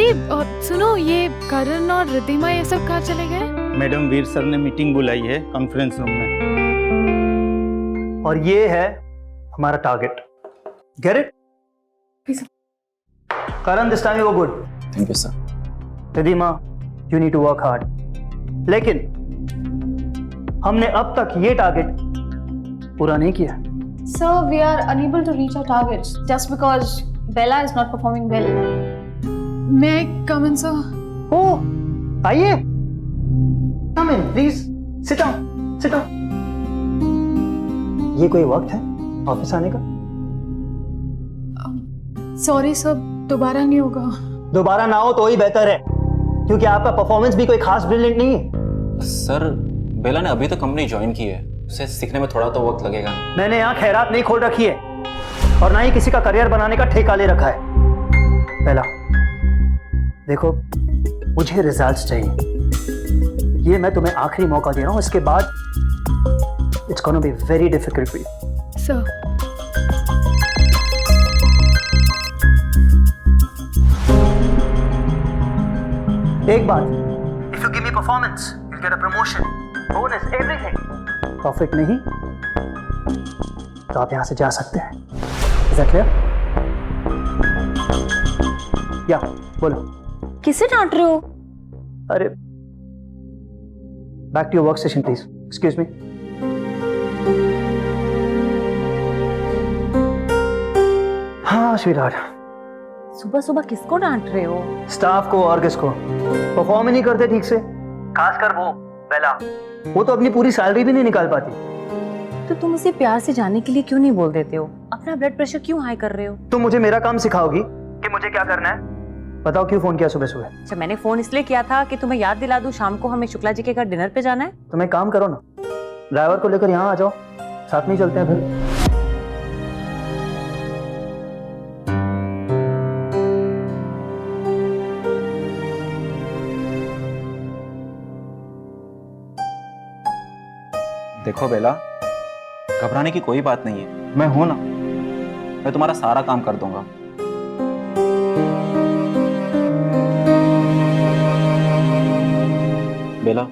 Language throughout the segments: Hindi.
सुनो, ये करण और रिद्धिमा ये सब कहाँ चले गए? मैडम वीर सर ने मीटिंग बुलाई है कॉन्फ्रेंस रूम में। और ये है हमारा target. Get it? Karan, this time you were good. Thank you sir. Riddhima, you need to work hard. लेकिन हमने अब तक ये टारगेट पूरा नहीं किया। Sir, we are unable to reach our targets just because Bella is not performing well. May I come in, sir? ओह, आइए। Come in, please. Sit down. Sit down. ये कोई वक्त है ऑफिस आने का? सॉरी सर, दोबारा नहीं होगा। दोबारा ना हो तो ही बेहतर है, क्योंकि आपका परफॉर्मेंस भी कोई खास ब्रिलियंट नहीं है। सर, बेला ने अभी तो कंपनी ज्वाइन की है, उसे सीखने में थोड़ा तो वक्त लगेगा। मैंने यहाँ खैरात नहीं खोल रखी है और ना ही किसी का करियर बनाने का ठेका ले रखा है। पहला देखो, मुझे रिजल्ट्स चाहिए। ये मैं तुम्हें आखिरी मौका दे रहा हूँ, इसके बाद it's gonna be very difficult for you. Sir, एक बात, if you give me performance you get a promotion, bonus, everything. Profit नहीं तो आप यहाँ से जा सकते हैं। Is that clear? या बोलो। किसे डांट रहे हो? अरे, back to your work station please. Excuse me. हाँ स्वीटहार्ट। सुबह सुबह किसको डांट रहे हो? स्टाफ को और किसको? परफॉर्म ही नहीं करते ठीक से, खासकर वो बेला। वो तो अपनी पूरी सैलरी भी नहीं निकाल पाती। तो तुम उसे प्यार से जाने के लिए क्यों नहीं बोल देते हो? अपना ब्लड प्रेशर क्यों हाई कर रहे हो? तुम मुझे मेरा काम सिखाओगी कि मुझे क्या करना है? बताओ, क्यों फोन किया सुबह सुबह? अच्छा, मैंने फोन इसलिए किया था कि तुम्हें याद दिला दूं शाम को हमें शुक्ला जी के घर डिनर पे जाना है। तुम एक काम करो ना, ड्राइवर को लेकर यहाँ आ जाओ, साथ में ही चलते हैं फिर। देखो बेला, घबराने की कोई बात नहीं है, मैं हूं ना, मैं तुम्हारा सारा काम कर दूंगा। बेला,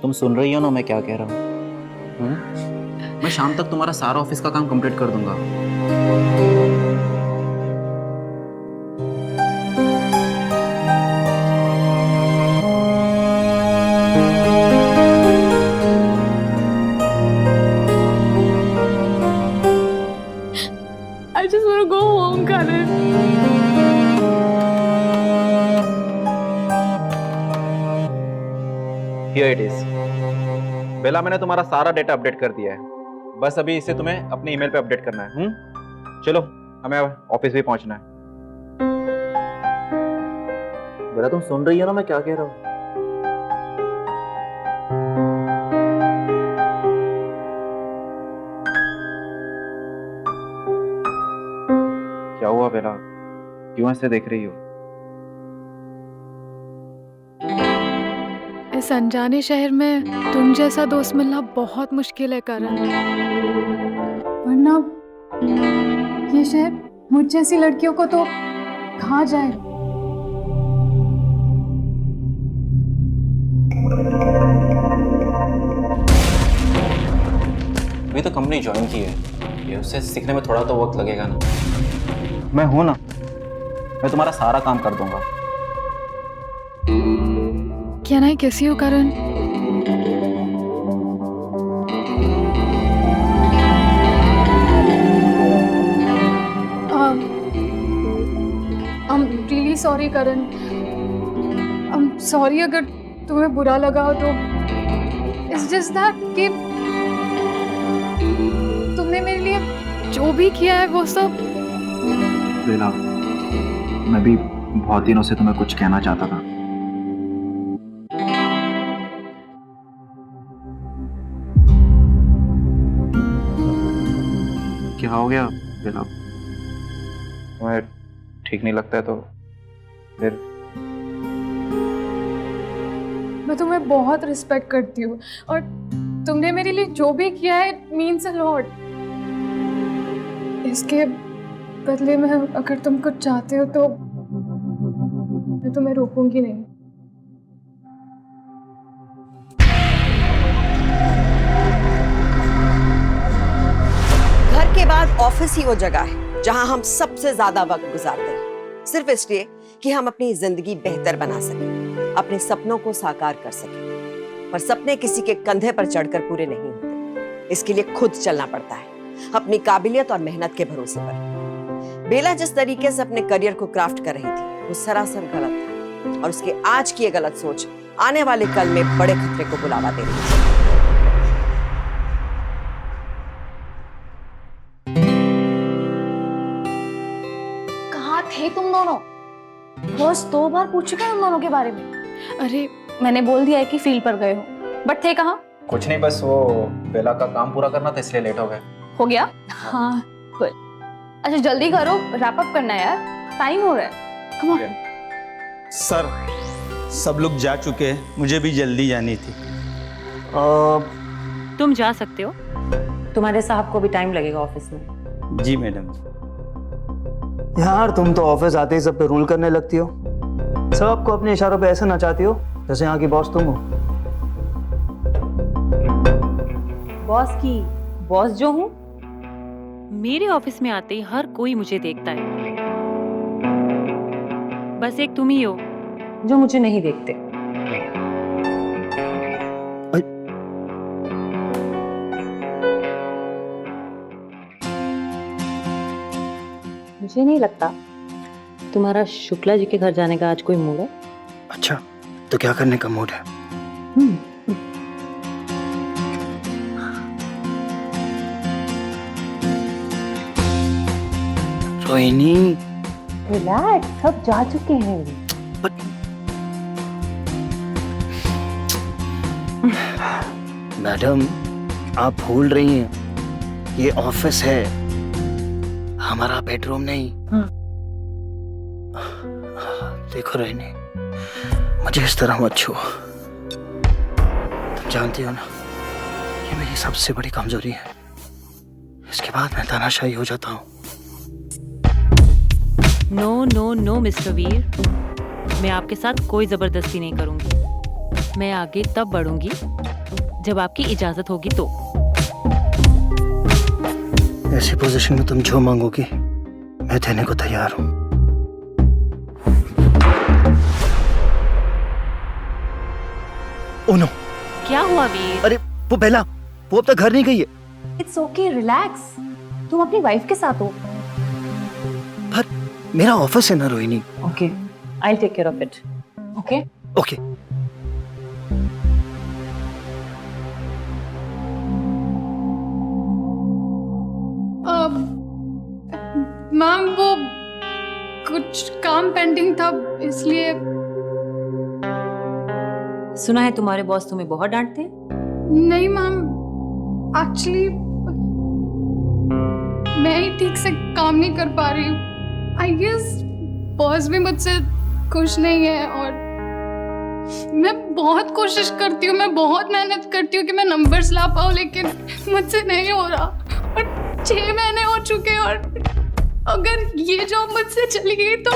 तुम सुन रही हो ना मैं क्या कह रहा हूँ? मैं शाम तक तुम्हारा सारा ऑफिस का काम कंप्लीट कर दूंगा। I just want to go home, Karan. Here it is. बेला, मैंने तुम्हारा सारा डेटा अपडेट कर दिया है, बस अभी इसे तुम्हें अपने ईमेल पे अपडेट करना है। चलो, हमें ऑफिस भी पहुंचना है। बेला, तुम सुन रही हो ना मैं क्या कह रहा हूँ? क्या हुआ बेला, क्यों ऐसे देख रही हो? इस अनजाने शहर में तुम जैसा दोस्त मिलना बहुत मुश्किल है करण। वरना ये शहर मुझ जैसी लड़कियों को तो खा जाए। अभी तो कंपनी ज्वाइन की है, ये उसे सीखने में थोड़ा तो वक्त लगेगा ना। मैं हूं ना, मैं तुम्हारा सारा काम कर दूंगा। Can I kiss you, Karan? I'm really sorry, Karan. I'm sorry अगर तुम्हें बुरा लगा हो तो। It's just that कि तुमने मेरे लिए जो भी किया है वो सब। बेला, मैं भी बहुत दिनों से तुम्हें कुछ कहना चाहता था। क्या हो गया बेला? तुम्हें ठीक नहीं लगता है तो फिर? मैं तुम्हें बहुत रिस्पेक्ट करती हूँ और तुमने मेरे लिए जो भी किया है इट मीन्स अ लॉट। इसके बदले में अगर तुम कुछ चाहते हो तो मैं तुम्हें रोकूंगी नहीं। घर के बाद ऑफिस ही वो जगह है जहां हम सबसे ज्यादा वक्त गुजारते हैं, सिर्फ इसलिए कि हम अपनी जिंदगी बेहतर बना सकें, अपने सपनों को साकार कर सकें। पर सपने किसी के कंधे पर चढ़कर पूरे नहीं होते, इसके लिए खुद चलना पड़ता है, अपनी काबिलियत और मेहनत के भरोसे पर। बेला जिस तरीके से अपने करियर को क्राफ्ट कर रही थी वो सरासर गलत था, और उसके आज की ये गलत सोच आने वाले कल में बड़े खतरे को बुलावा दे रही है। कहाँ थे तुम दोनों? बॉस 2 बार पूछ चुके हैं उन दोनों के बारे में। अरे मैंने बोल दिया है कि फील्ड पर गए हो, बट थे कहाँ? कुछ नहीं, बस वो बेला का काम पूरा करना था इसलिए लेट हो गए। हो गया? हाँ, अच्छा जल्दी करो, रैप अप करना है यार, टाइम हो रहा है। Come on. सर सब लोग जा चुके हैं, मुझे भी जल्दी जानी थी। तुम जा सकते हो, तुम्हारे साहब को भी टाइम लगेगा ऑफिस में। जी मैडम। यार तुम तो ऑफिस आते ही सब पे रूल करने लगती हो, सबको अपने इशारों पे ऐसे नचाती हो जैसे यहाँ की बॉस तुम हो। बॉस जो हूँ? मेरे ऑफिस में आते ही हर कोई मुझे देखता है, बस एक तुम ही हो जो मुझे नहीं देखते। मुझे नहीं लगता तुम्हारा शुक्ला जी के घर जाने का आज कोई मूड है। अच्छा तो क्या करने का मूड है? रोहिणी रिलैक्स, सब जा चुके हैं। मैडम आप भूल रही हैं ये ऑफिस है, हमारा बेडरूम नहीं। देखो रोहिणी, मुझे इस तरह मत छुओ, तुम जानती हो ना ये मेरी सबसे बड़ी कमजोरी है, इसके बाद मैं तानाशाही हो जाता हूँ। नो नो नो मिस्टर वीर, मैं आपके साथ कोई जबरदस्ती नहीं करूंगी। मैं आगे तब बढ़ूंगी जब आपकी इजाजत होगी तो। ऐसी पोजीशन में तुम जो मांगोगी मैं देने को तैयार हूँ। ओह नो, क्या हुआ वीर? अरे वो बेला, वो अब तक घर नहीं गई है। इट्स ओके, रिलैक्स, तुम अपनी वाइफ के साथ हो। पर मेरा ऑफिस है ना Rohini. Okay, I will take care of it. Okay okay. Ma'am वो कुछ काम पेंडिंग था इसलिए। सुना है तुम्हारे बॉस तुम्हें बहुत डांटते हैं। नहीं मैम, एक्चुअली मैं ही ठीक से काम नहीं कर पा रही हूँ। आई गेस बॉस भी मुझसे खुश नहीं है, और मैं बहुत कोशिश करती हूँ, मैं बहुत मेहनत करती हूँ कि मैं नंबर्स ला पाऊँ, लेकिन मुझसे नहीं हो रहा। और 6 महीने हो चुके हैं, और अगर ये जॉब मुझसे चली गई तो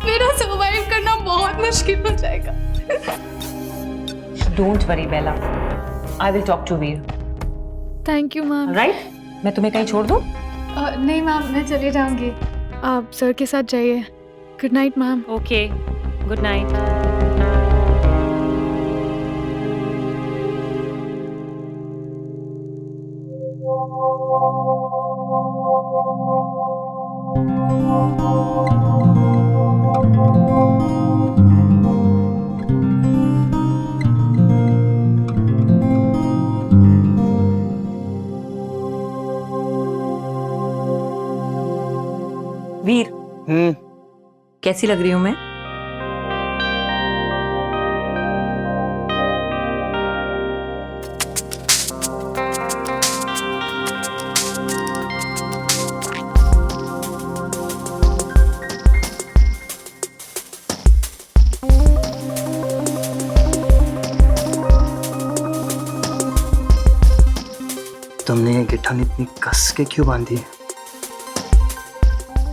मेरा सर्वाइव करना बहुत मुश्किल हो जाएगा। Don't worry Bela, I will talk to Veer. Thank you ma'am. Right, मैं तुम्हें कहीं छोड़ दूं? नहीं मैम, मैं चली जाऊंगी, आप सर के साथ जाइए। Good night ma'am. Okay, good night. Veer, कैसी लग रही हूं मैं? तुमने ये गिट्ठन इतनी कस के क्यों बांधी है?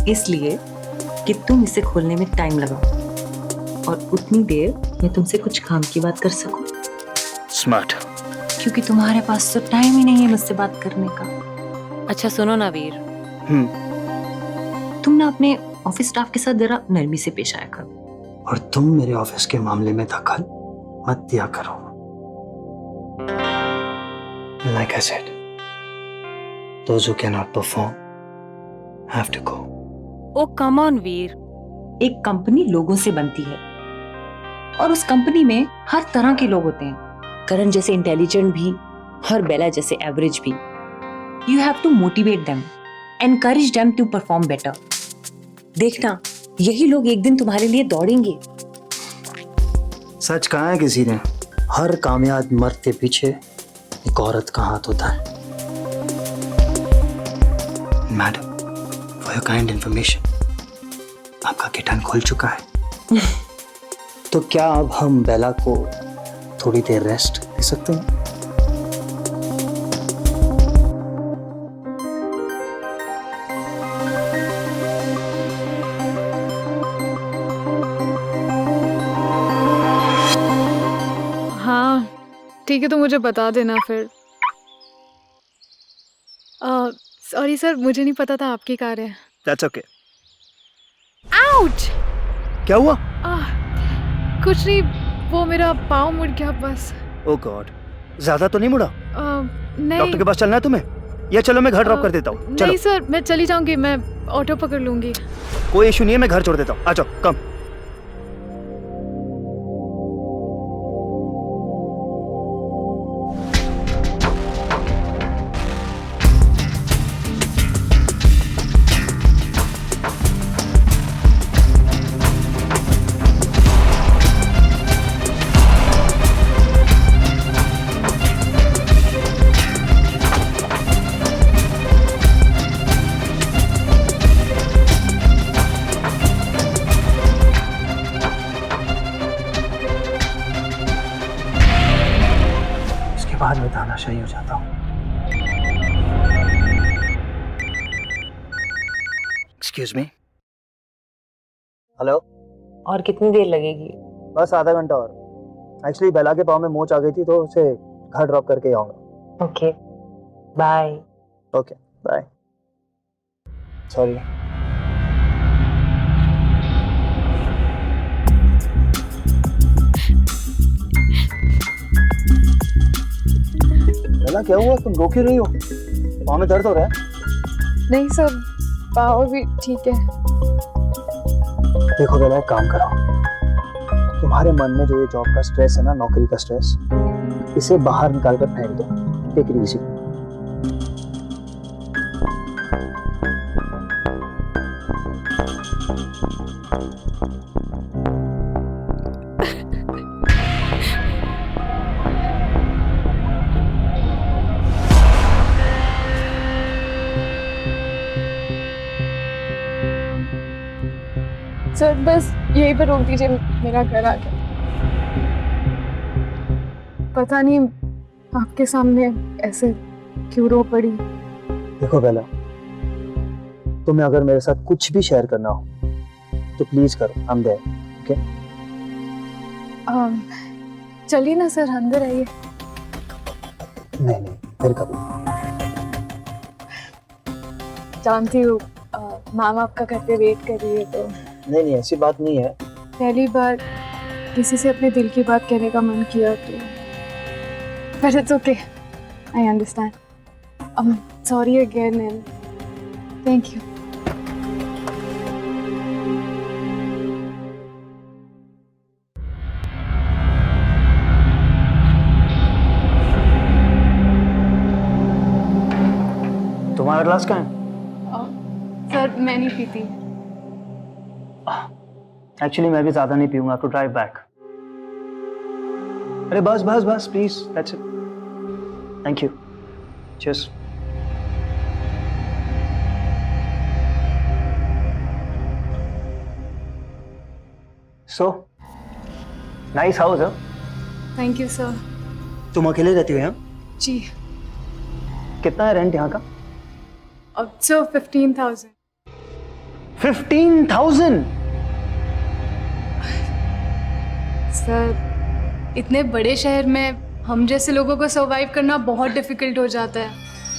इसलिए कि तुम इसे खोलने में टाइम लगाओ। और उतनी देर मैं तुमसे कुछ काम की बात कर सकूं, स्मार्ट। क्योंकि तुम्हारे पास तो टाइम ही नहीं है मुझसे बात करने का। अच्छा सुनो ना वीर, तुम ना अपने ऑफिस स्टाफ के साथ जरा नरमी से पेश आया करो। और तुम मेरे ऑफिस के मामले में दखल मत दिया करो। Like I said, those who cannot perform have to go. Oh come on Veer, एक कंपनी लोगों से बनती है और उस कंपनी में हर तरह के लोग होते हैं। करण जैसे इंटेलिजेंट भी और बेला जैसे एवरेज भी। You have to motivate them, encourage them to perform better. देखना, यही लोग एक दिन तुम्हारे लिए दौड़ेंगे। सच कहा है किसी ने, हर कामयाब मर्द के पीछे एक औरत का हाथ होता है। Madam, for your kind information, आपका किटन खुल चुका है। तो क्या अब हम बेला को थोड़ी देर रेस्ट दे सकते हैं? हाँ ठीक है, तो मुझे बता देना फिर। सॉरी सर, मुझे नहीं पता था आपकी कार है। That's okay. आउच! क्या हुआ? कुछ नहीं, वो मेरा पाँव मुड़ गया बस। ओह गॉड, ज्यादा तो नहीं मुड़ा? नहीं। डॉक्टर के पास चलना है तुम्हें? या चलो मैं घर ड्रॉप कर देता हूँ। चलो। नहीं सर, मैं चली जाऊंगी, मैं ऑटो पकड़ लूंगी। कोई इशू नहीं है, मैं घर छोड़ देता हूँ। आ जाओ, कम। बाद में तानाशाही हो जाता हूँ। Excuse me. हेलो। और कितनी देर लगेगी? बस आधा घंटा और। एक्चुअली बेला के पाँव में मोच आ गई थी, तो उसे घर ड्रॉप करके आऊंगा। Okay, bye. Okay, bye. Sorry. Bela क्या हुआ, तुम रो क्यों रही हो? पाँव में दर्द हो रहा है? नहीं सर, पाँव भी ठीक है। देखो बेला, एक काम करो, तुम्हारे मन में जो ये जॉब का स्ट्रेस है ना, नौकरी का स्ट्रेस, इसे बाहर निकाल कर फेंक दो। Take it easy. सर बस यहीं पर रोक दीजिए, मेरा घर आ गया। पता नहीं आपके सामने ऐसे क्यों रो पड़ी। देखो बेला, तुम्हें अगर मेरे साथ कुछ भी शेयर करना हो तो प्लीज करो, आई एम देयर। ओके? चलिए ना सर, अंदर आइए। नहीं नहीं, फिर कभी। जानती हूँ मैम आपका घर पे वेट कर रही है, तो नहीं नहीं, ऐसी बात नहीं है। पहली बार किसी से अपने दिल की बात कहने का मन किया तो, but it's okay, I understand. Sorry again and thank you. तुम्हारा ग्लास कहाँ है? सर मैं नहीं पीती। एक्चुअली मैं भी ज्यादा नहीं पीऊंगा, टू ड्राइव बैक। अरे बस बस बस, please, that's it. Thank you. Cheers. So nice house है। Thank you sir. तुम अकेले रहती हो यहाँ? जी। कितना है रेंट यहाँ का? अब सर 15,000। 15,000? सर, इतने बड़े शहर में हम जैसे लोगों को सरवाइव करना बहुत डिफिकल्ट हो जाता है,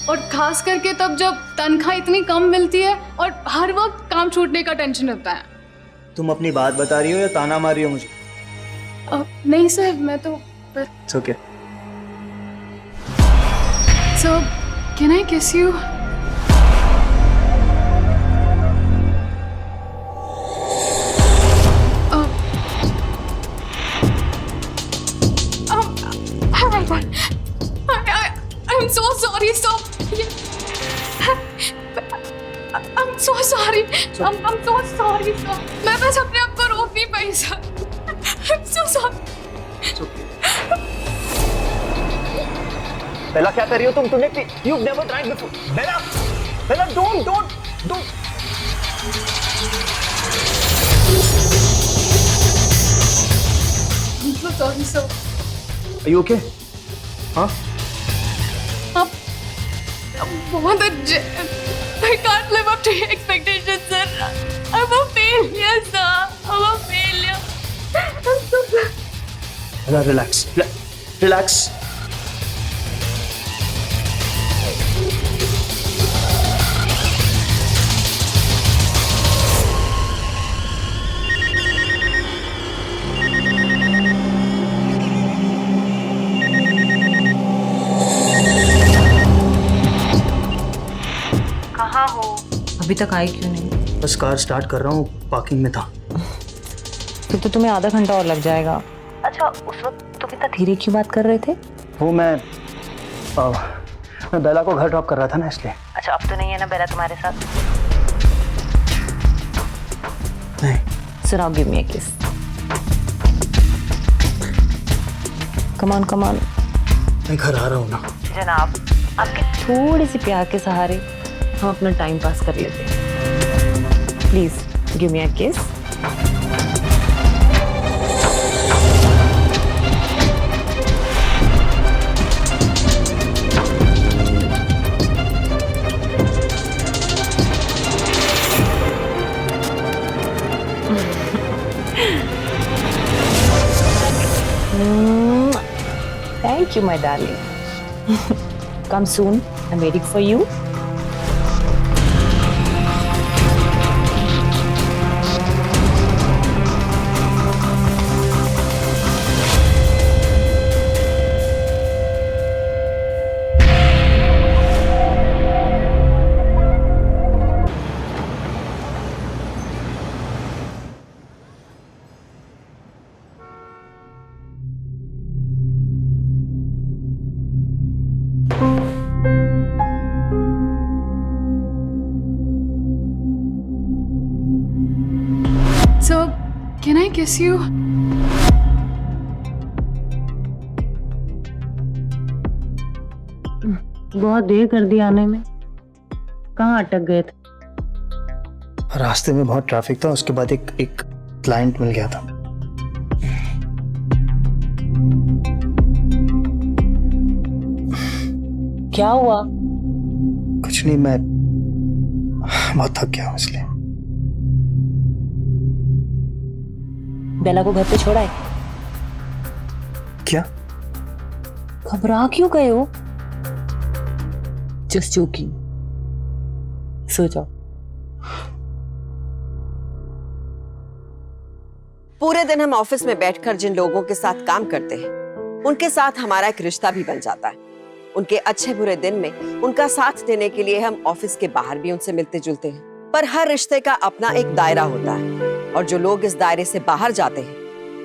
और खास करके तब जब तनख्वाह इतनी कम मिलती है और हर वक्त काम छूटने का टेंशन होता है। तुम अपनी बात बता रही हो या ताना मार रही हो मुझे? नहीं सर, मैं तो It's okay. So, can I kiss you? Oh my God! I'm so sorry. I'm so sorry. I'm so sorry, sir. मैं बस अपने आप को रोक नहीं पाई, sir. I'm so sorry. It's okay. बेला क्या कर रही हो तुमने You've never tried before. Bela don't. I'm so sorry, sir. Are you okay? हाँ? बहुत I can't live up to your expectations, sir. I'm a failure, sir. I'm a failure. I'm so sorry. Bela relax. कहाँ हो? अभी तक आई क्यों नहीं? बस कार स्टार्ट कर रहा हूँ, पार्किंग में था। फिर तो तुम्हें आधा घंटा और लग जाएगा। अच्छा, उस वक्त तुम इतना धीरे क्यों बात कर रहे थे? वो मैं बेला को घर ड्रॉप कर रहा था ना, इसलिए। अच्छा, अब तो नहीं है ना बेला तुम्हारे साथ? नहीं। So now give me a kiss. Come on. मैं घर आ रहा हूँ ना। जनाब, आपके थोड़ी सी प्यार के सहारे हम अपना टाइम पास कर लेते हैं। प्लीज गिव मी अ किस। Thank you, my darling. Come soon. I'm waiting for you. So, can I kiss you? बहुत देर कर दी आने में। कहाँ अटक गए थे? रास्ते में बहुत ट्रैफिक था, उसके बाद एक क्लाइंट मिल गया था। क्या हुआ? कुछ नहीं, मैं बहुत थक गया हूँ इसलिए। बेला को घर पे छोड़ा है? क्या? घबरा क्यों गए हो? Just joking. सो जाओ। पूरे दिन हम ऑफिस में बैठकर जिन लोगों के साथ काम करते हैं, उनके साथ हमारा एक रिश्ता भी बन जाता है। उनके अच्छे बुरे दिन में उनका साथ देने के लिए हम ऑफिस के बाहर भी उनसे मिलते जुलते हैं। पर हर रिश्ते का अपना एक दायरा होता है, और जो लोग इस दायरे से बाहर जाते हैं,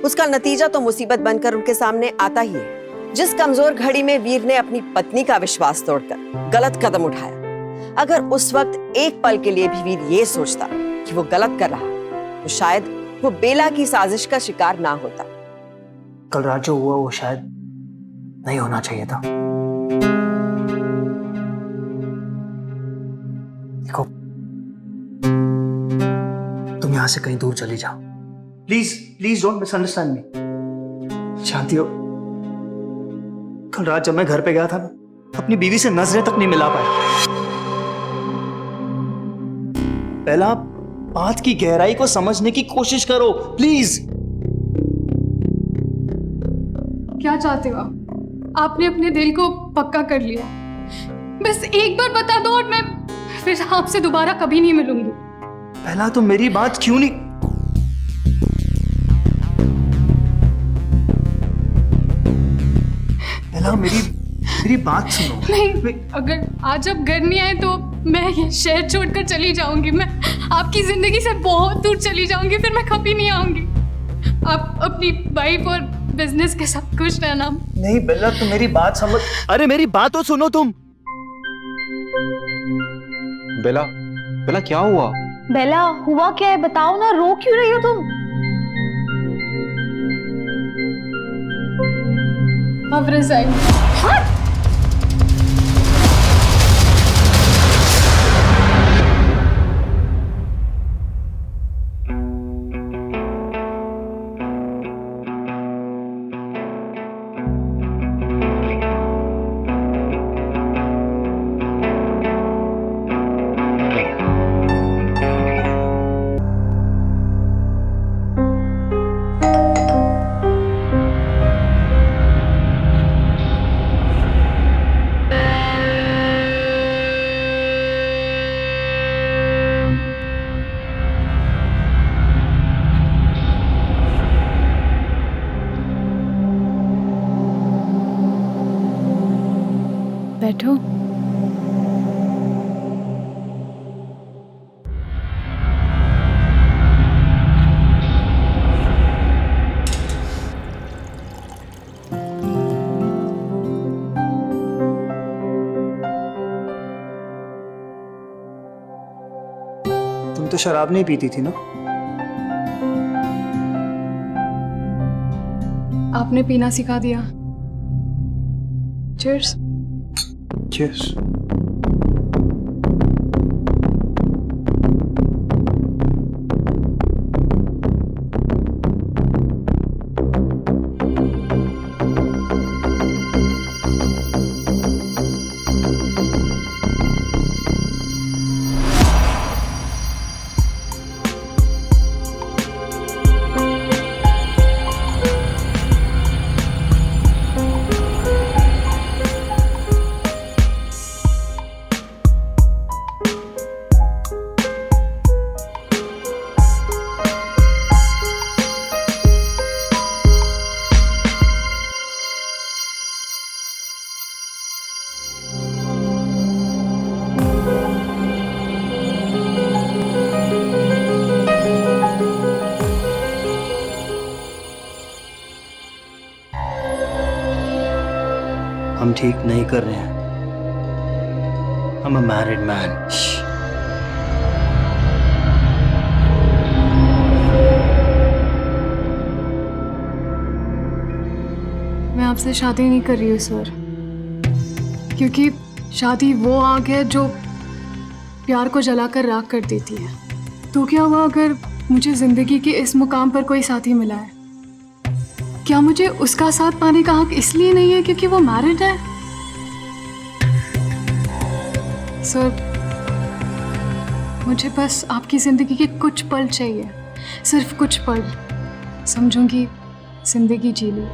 उसका नतीजा तो मुसीबत बनकर उनके सामने आता ही है। जिस कमजोर घड़ी में वीर ने अपनी पत्नी का विश्वास तोड़कर गलत कदम उठाया, अगर उस वक्त एक पल के लिए भी वीर ये सोचता कि वो गलत कर रहा, तो शायद वो बेला की साजिश का शिकार ना होता। कल रात जो हुआ वो शायद नहीं होना चाहिए था। देखो, तुम यहां से कहीं दूर चली जाओ। प्लीज डोंट मिसअंडरस्टैंड मी। जानती हो, कल रात जब मैं घर पे गया था, अपनी बीवी से नजरें तक नहीं मिला पाया। पहला बात की गहराई को समझने की कोशिश करो, प्लीज। क्या चाहते हो आप? आपने अपने दिल को पक्का कर लिया, बस एक बार बता दो और मैं फिर आपसे दोबारा कभी नहीं मिलूंगी। पहला तो मेरी बात क्यों नहीं? पहला मेरी बात सुनो। नहीं, अगर आज आप घर नहीं आए तो मैं ये शहर छोड़कर चली जाऊंगी। मैं आपकी जिंदगी से बहुत दूर चली जाऊंगी, फिर मैं कभी नहीं आऊंगी। आप अपनी वाइफ और बिजनेस के सब खुश रहना। नहीं बेला, तुम मेरी बात समझ। अरे मेरी बात तो सुनो तुम। बेला, बेला क्या हुआ? बेला, हुआ क्या है बताओ ना, रो क्यों रही हो तुम? अब रिजाइन। बैठो। तुम तो शराब नहीं पीती थी ना? आपने पीना सिखा दिया। चीयर्स। Cheers. हम ठीक नहीं कर रहे हैं। I'm a married man. मैं आपसे शादी नहीं कर रही हूँ सर, क्योंकि शादी वो आग है जो प्यार को जलाकर राख कर देती है। तो क्या हुआ अगर मुझे जिंदगी के इस मुकाम पर कोई साथी मिला है? क्या मुझे उसका साथ पाने का हक इसलिए नहीं है क्योंकि वो मैरिड है? सर, मुझे बस आपकी जिंदगी के कुछ पल चाहिए, सिर्फ कुछ पल। समझूंगी जिंदगी जी ली।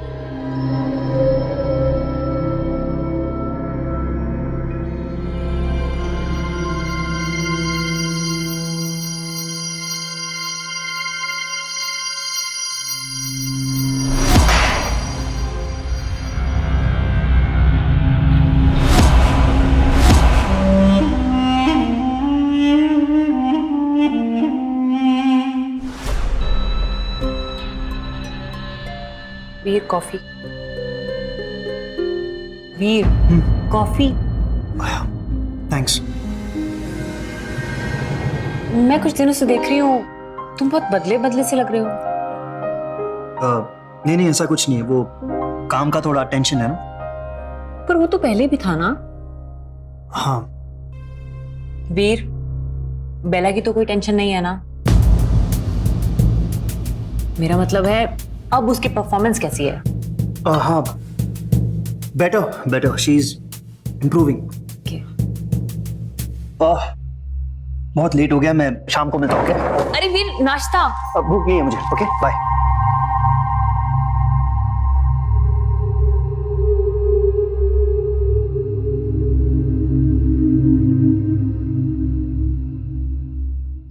वीर कॉफी। वीर कॉफी। थैंक्स। मैं कुछ दिनों से देख रही हूँ तुम बहुत बदले बदले से लग रहे हो। नहीं ऐसा कुछ नहीं है, वो काम का थोड़ा टेंशन है ना। पर वो तो पहले भी था ना। हाँ। वीर, बेला की तो कोई टेंशन नहीं है ना? मेरा मतलब है अब उसकी परफॉर्मेंस कैसी है? हाँ, बेटर शी इज इम्प्रूविंग। बहुत लेट हो गया, मैं शाम को मिलता हूँ। अरे वीर, नाश्ता। भूख नहीं है मुझे। Okay bye.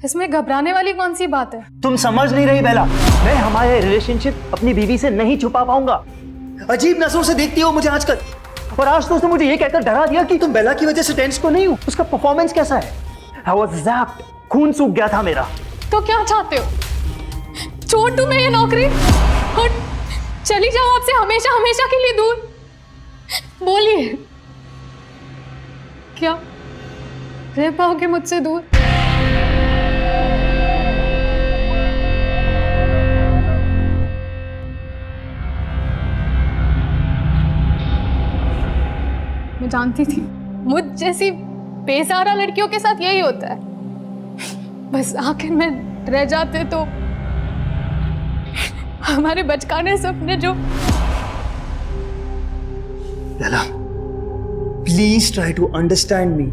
इसमें घबराने वाली कौन सी बात है? तुम समझ नहीं रही बेला, मैं हमारे रिलेशनशिप अपनी बीवी से नहीं छुपा पाऊंगा। अजीब नजरों से देखती हो मुझे आजकल, और आज तो उसने मुझे ये कहकर डरा दिया कि तुम बेला की वजह से टेंस तो नहीं हो। उसका परफॉर्मेंस कैसा है? I was zapped, खून सूख गया था मेरा। तो क्या चाहते हो? छोड़ दूं मैं ये नौकरी और चली जाऊं आपसे हमेशा हमेशा के लिए दूर? बोलिए, क्या रह पाओगे मुझसे दूर? मैं जानती थी मुझ जैसी बेसहारा लड़कियों के साथ यही होता है। बस आखिर में रह जाते तो हमारे बचकाने सपने जो। Bela, please try to understand me.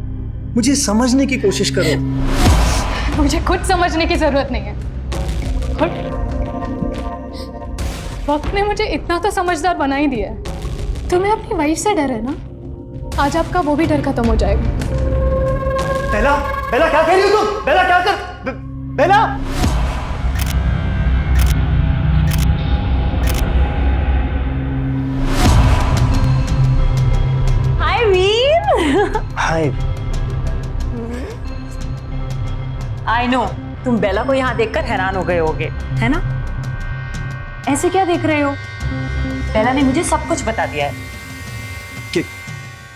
मुझे समझने की कोशिश करो। मुझे खुद समझने की जरूरत नहीं है। वक्त ने मुझे इतना तो समझदार बना ही दिया है। तुम्हें अपनी वाइफ से डर है ना? आज आपका वो भी डर खत्म हो जाएगा। बेला, बेला क्या कह रही हो तुम? बेला क्या कर? बेला! हाय वीर। हाय। आई नो तुम बेला को यहाँ देखकर हैरान हो गए होगे, है ना? ऐसे क्या देख रहे हो? बेला ने मुझे सब कुछ बता दिया है।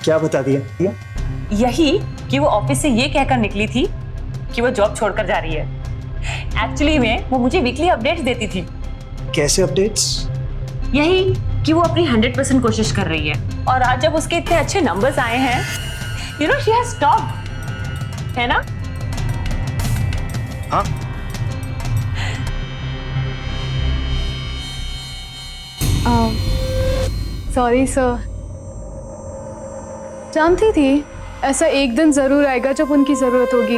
क्या बता दिया? यही कि वो ऑफिस से ये कहकर निकली थी कि वो जॉब छोड़कर जा रही है। एक्चुअली में वो मुझे वीकली अपडेट्स देती थी। कैसे अपडेट्स? यही कि वो अपनी 100% कोशिश कर रही है, और आज जब उसके इतने अच्छे नंबर्स आए हैं, you know she has stopped, है ना? हाँ। सॉरी सर, जानती थी ऐसा एक दिन जरूर आएगा जब उनकी जरूरत होगी।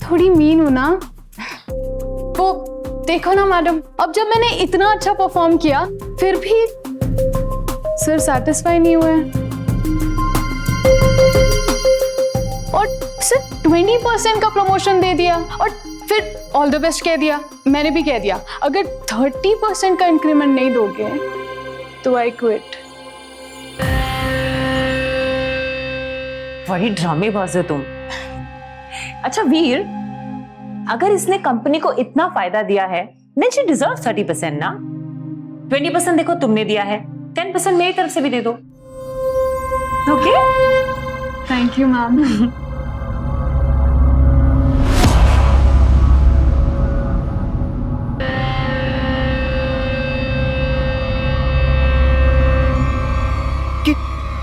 थोड़ी मीन हूं ना? वो देखो ना मैडम, अब जब मैंने इतना अच्छा परफॉर्म किया फिर भी सर सेटिस्फाई नहीं हुए और सिर्फ 20% का प्रमोशन दे दिया और फिर ऑल द बेस्ट कह दिया। मैंने भी कह दिया अगर 30% का इंक्रीमेंट नहीं दोगे तो आई क्विट। वही ड्रामेबाज हो तुम। अच्छा वीर, अगर इसने कंपनी को इतना फायदा दिया है, then she deserves 30% ना? 20% देखो तुमने दिया है, 10% मेरी तरफ से भी दे दो। ओके? Thank you ma'am.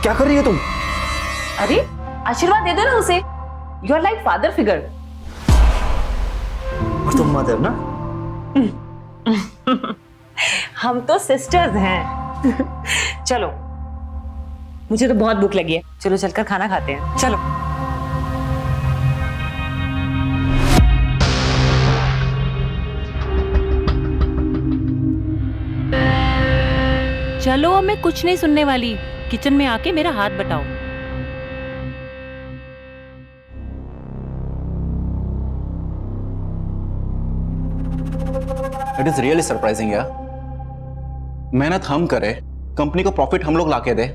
क्या कर रही हो तुम? अरे आशीर्वाद दे दो ना उसे। You are like father figure. और तुम मदर ना? हम तो सिस्टर्स हैं। चलो, मुझे तो बहुत भूख लगी है, चलो चलकर खाना खाते हैं। चलो। चलो, अब मैं कुछ नहीं सुनने वाली। किचन में आके मेरा हाथ बटाओ। इट इज रियली सरप्राइजिंग यार। मेहनत हम करें, कंपनी को प्रॉफिट हम लोग लाके दे,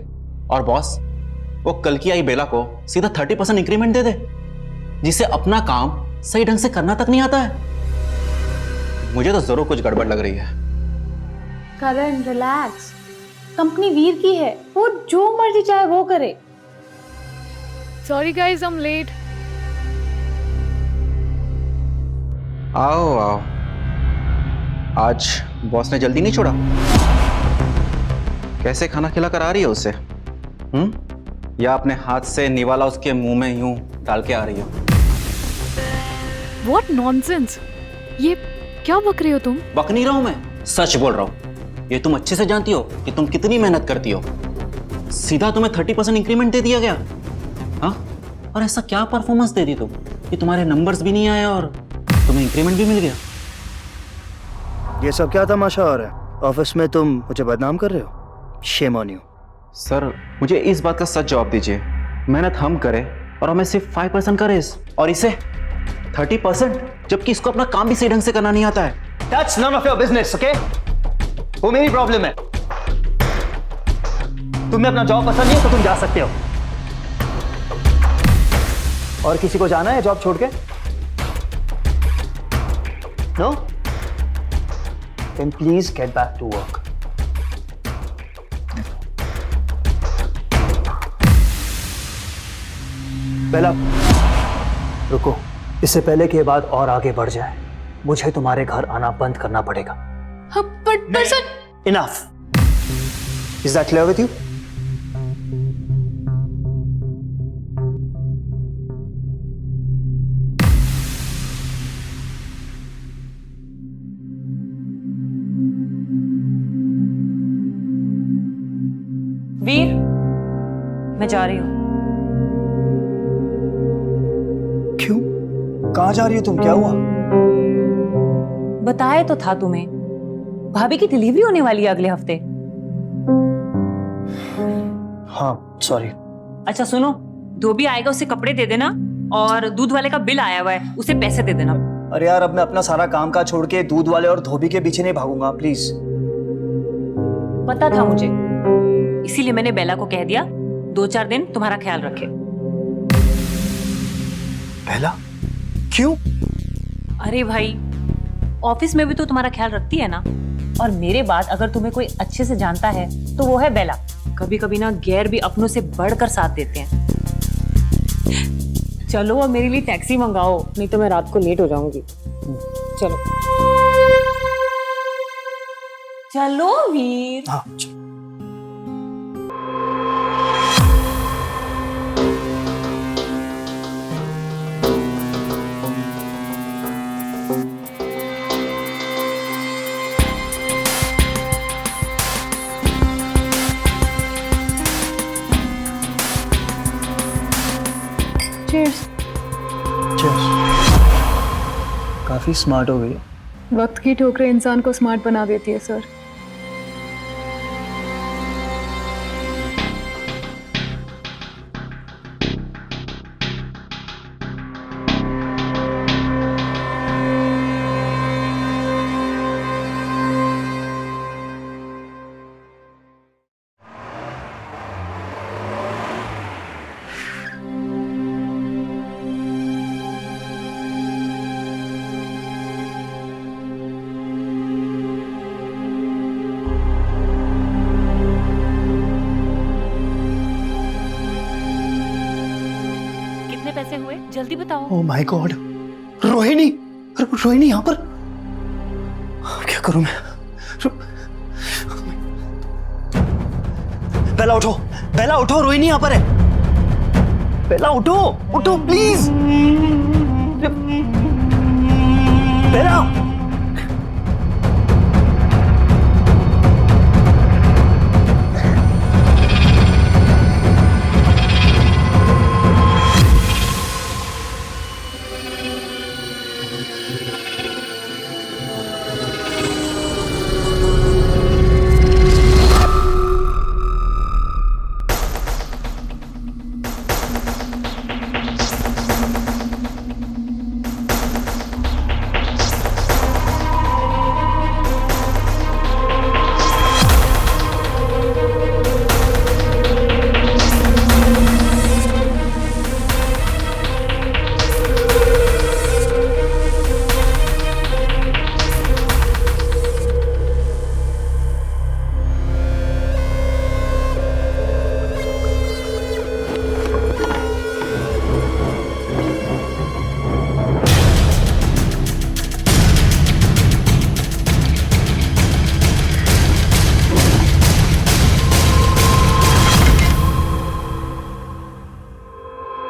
और बॉस वो कल की आई बेला को सीधा 30% इंक्रीमेंट दे दे, जिसे अपना काम सही ढंग से करना तक नहीं आता है। मुझे तो जरूर कुछ गड़बड़ लग रही है। करण रिलैक्स, कंपनी वीर की है, वो जो मर्जी चाहे वो करे। Sorry guys, I am late. आओ आओ, आज बॉस ने जल्दी नहीं छोड़ा। कैसे खाना खिला कर आ रही है उसे? या अपने हाथ से निवाला उसके मुंह में यूं डाल के आ रही हो? What nonsense! ये क्या बक रहे हो तुम? बक नहीं रहा हूं मैं, सच बोल रहा हूं। ये तुम अच्छे से जानती हो कि तुम कितनी मेहनत करती हो। सीधा तुम्हें 30% इंक्रीमेंट दे दिया गया। हाँ, और ऐसा क्या परफॉर्मेंस दे दी तुम कि तुम्हारे नंबर्स भी नहीं आए और तुम्हें इंक्रीमेंट भी मिल गया। ये सब क्या तमाशा हो रहा है? ऑफिस में तुम मुझे बदनाम कर रहे हो? Shame on you. सर, मुझे इस बात का सच जवाब दीजिए। मेहनत हम करें, और हमें सिर्फ 5% का रेस, और इसे 30%, जबकि इसको अपना काम भी सही ढंग से करना नहीं आता है। That's none of your business, okay? वो मेरी प्रॉब्लम है। तुम्हें अपना जॉब पसंद नहीं है तो तुम जा सकते हो। और किसी को जाना है जॉब छोड़ के? No? Then please get back to work. पहला रुको, इससे पहले कि ये बात और आगे बढ़ जाए, मुझे तुम्हारे घर आना बंद करना पड़ेगा। पर sir, Enough. Is that clear with you? वीर, मैं जा रही हूँ। क्यों? कहाँ जा रही हो तुम? क्या हुआ? बताया तो था तुम्हें, भाभी की डिलीवरी होने वाली है अगले हफ्ते। हाँ, सॉरी। अच्छा सुनो, धोबी आएगा, उसे कपड़े दे देना, और दूध वाले का बिल आया हुआ है, उसे पैसे दे देना। अरे यार, अब मैं अपना सारा काम काज छोड़ के दूध वाले और धोबी के पीछे नहीं भागूंगा, प्लीज। पता था मुझे, इसीलिए मैंने बेला को कह दिया 2-4 दिन तुम्हारा ख्याल रखे। बेला? क्यों? अरे भाई, ऑफिस में भी तो तुम्हारा ख्याल रखती है ना, और मेरे बाद अगर तुम्हें कोई अच्छे से जानता है तो वो है बेला। कभी कभी ना गैर भी अपनों से बढ़कर साथ देते हैं। चलो अब मेरे लिए टैक्सी मंगाओ, नहीं तो मैं रात को लेट हो जाऊंगी। चलो चलो वीर। हाँ, चलो। cheers. Cheers. काफी स्मार्ट हो गई। वक्त की ठोकरें इंसान को स्मार्ट बना देती है सर। कितने पैसे हुए जल्दी बताओ। Oh my God, Rohini! Rohini यहाँ पर? क्या करूं मैं? बेला उठो, बेला उठो, रोहिणी यहाँ पर है। बेला उठो, उठो प्लीज। बेला!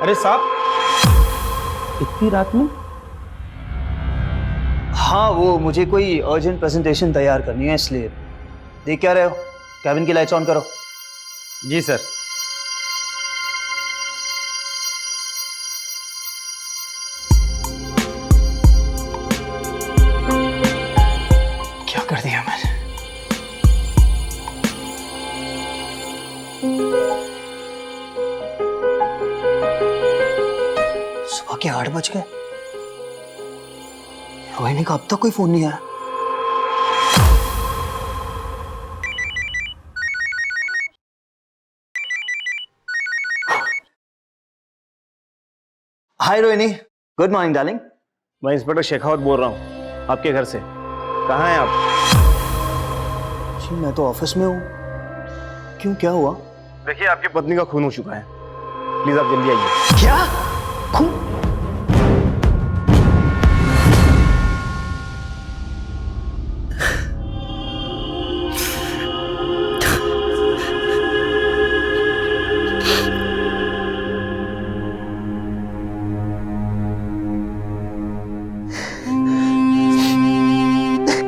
अरे साहब, इतनी रात में? हाँ, वो मुझे कोई अर्जेंट प्रेजेंटेशन तैयार करनी है, इसलिए। देख क्या रहे हो? कैबिन की लाइट्स ऑन करो। जी सर। क्या कर दिया मैंने? के 8 बज गए। रोहिणी का अब तक कोई फोन नहीं आया। हाय रोहिणी, गुड मॉर्निंग डार्लिंग। मैं इंस्पेक्टर शेखावत बोल रहा हूँ आपके घर से। कहाँ हैं आप? जी मैं तो ऑफिस में हूँ। क्यों, क्या हुआ? देखिए आपकी पत्नी का खून हो चुका है, प्लीज आप जल्दी आइए। क्या खून?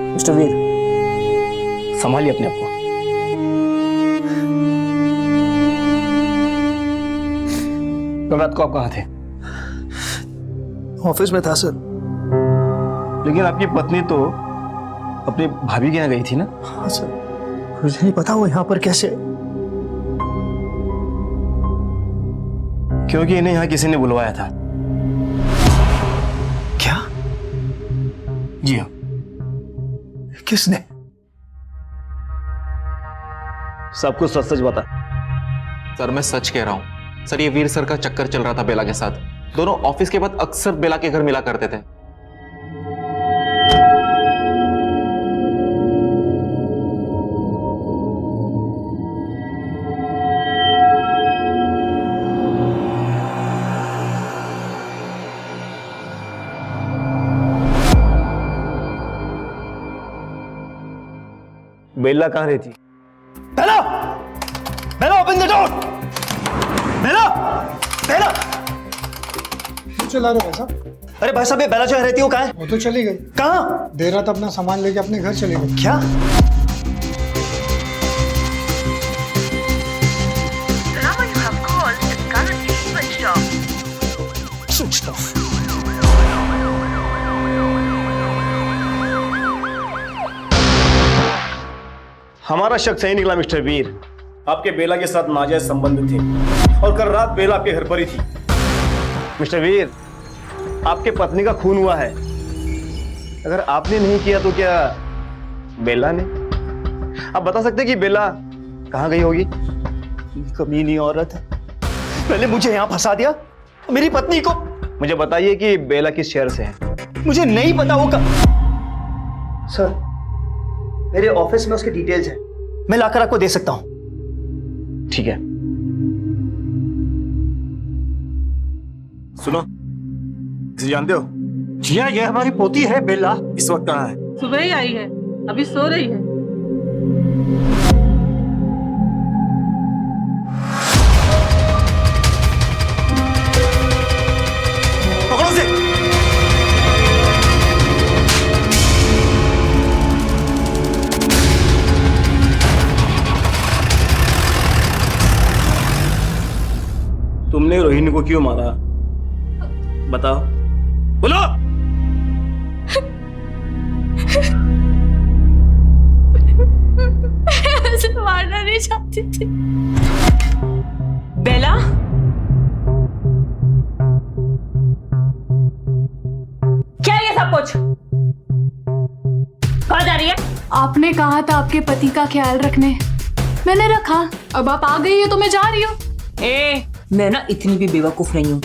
मिस्टर वीर, संभालिए अपने आप को। कल रात को आप कहाँ थे? ऑफिस में था सर। लेकिन आपकी पत्नी तो अपनी भाभी के यहाँ गई थी ना? हाँ सर, मुझे नहीं पता वो यहाँ पर कैसे। क्योंकि इन्हें यहाँ किसी ने बुलवाया था। क्या? जी हाँ। किसने? सब कुछ सच सच बता। सर मैं सच कह रहा हूँ सर, ये वीर सर का चक्कर चल रहा था बेला के साथ। दोनों ऑफिस के बाद अक्सर बेला के घर मिला करते थे। बेला कहाँ रहती? बेला! बेला, ओपन द डोर! बेला! बेला! क्यों चला रहे हो भाई साहब? अरे भाई साहब, ये बेला जो रहती है वो कहाँ है? वो तो चली गई। कहाँ? देर रात अपना सामान लेके अपने घर चली गई। क्या? Switched off. हमारा शक सही निकला मिस्टर वीर। आपके बेला के साथ नाजायज संबंध थे और कल रात बेला आपके घर पर ही थी। मिस्टर वीर, आपके पत्नी का खून हुआ है। अगर आपने नहीं किया तो क्या बेला ने? आप बता सकते कि बेला कहाँ गई होगी? कमीनी औरत है, पहले मुझे यहाँ फंसा दिया, मेरी पत्नी को। मुझे बताइए कि बेला किस शहर से है? मुझे नहीं पता वो सर, मेरे ऑफिस में उसके डिटेल्स हैं, मैं लाकर आपको दे सकता हूं। ठीक है। सुनो, इसे जानते हो? जी हाँ, ये हमारी पोती है बेला। इस वक्त कहाँ है? सुबह ही आई है, अभी सो रही है। पकड़ो उसे। तुमने रोहिणी को क्यों मारा? बताओ, बोलो। ऐसे मारना नहीं चाहती थी। बेला, क्या ये सब कुछ? कहाँ जा रही है? आपने कहा था आपके पति का ख्याल रखने, मैंने रखा। अब आप आ गई है तो मैं जा रही हूँ। मैं ना इतनी भी बेवकूफ नहीं हूँ।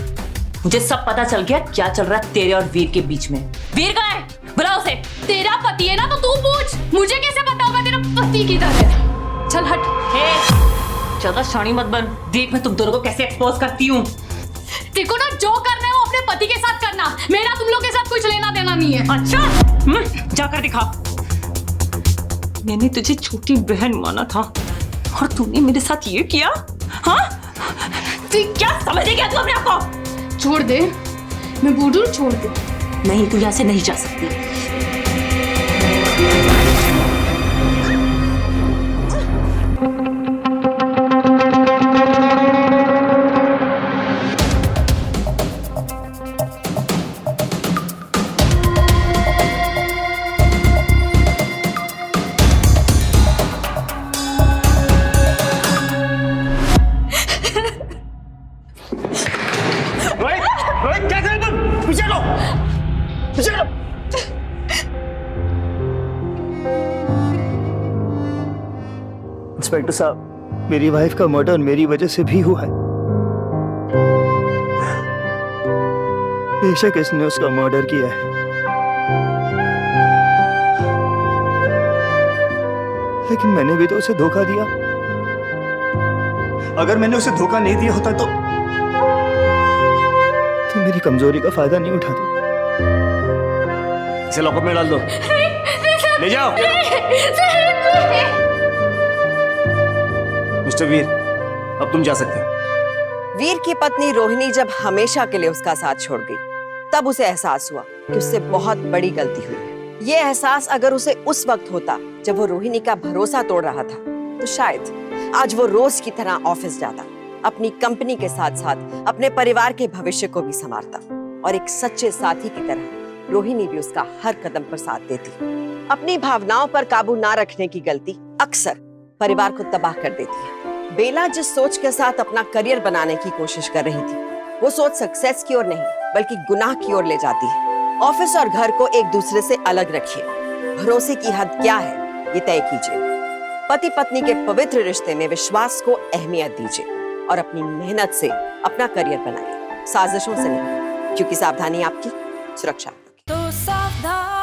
मुझे सब पता चल गया क्या चल रहा है तेरे और वीर के बीच में। वीर कहाँ है? बुला उसे। तेरा पति है ना तो तू पूछ, मुझे कैसे पता होगा तेरा पति किधर है? चल हट। ज्यादा शानी मत बन, देख मैं तुम दोनों को कैसे एक्सपोज करती हूँ। देखो ना, जो करना है वो अपने पति के साथ करना, मेरा तुम लोग के साथ कुछ लेना देना नहीं है। अच्छा, जाकर दिखा। मैंने तुझे छोटी बहन माना था और तूने मेरे साथ ये किया? हाँ, तू क्या समझेगा तू अपने आप को? छोड़ दे, मैं बोल रही हूँ छोड़ दे। नहीं, तू यहाँ से नहीं जा सकती। रोहित, रोहित क्या कर रहे तुम? इंस्पेक्टर साहब, मेरी वाइफ का मर्डर मेरी वजह से भी हुआ है। बेशक इसने उसका मर्डर किया है, लेकिन मैंने भी तो उसे धोखा दिया। अगर मैंने उसे धोखा नहीं दिया होता तो मेरी कमजोरी का फायदा नहीं उठाती। इसे लॉकअप में डाल दो। ले जाओ। मिस्टर वीर, अब तुम जा सकते हो। वीर की पत्नी रोहिणी जब हमेशा के लिए उसका साथ छोड़ गई, तब उसे एहसास हुआ कि उससे बहुत बड़ी गलती हुई है। ये एहसास अगर उसे उस वक्त होता जब वो रोहिणी का भरोसा तोड़ रहा था, तो शायद आज वो रोज की तरह ऑफिस जाता, अपनी कंपनी के साथ साथ अपने परिवार के भविष्य को भी संवारता, और एक सच्चे साथी की तरह रोहिणी भी उसका हर कदम पर साथ देती। अपनी भावनाओं पर काबू ना रखने की गलती अक्सर परिवार को तबाह कर देती है। बेला जिस सोच के साथ अपना करियर बनाने की कोशिश कर रही थी, वो सोच सक्सेस की ओर नहीं बल्कि गुनाह की ओर ले जाती है। ऑफिस और घर को एक दूसरे से अलग रखिए। भरोसे की हद क्या है, ये तय कीजिए। पति पत्नी के पवित्र रिश्ते में विश्वास को अहमियत दीजिए और अपनी मेहनत से अपना करियर बनाइए, साजिशों से नहीं, क्योंकि सावधानी आपकी सुरक्षा आपकी। तो सावधान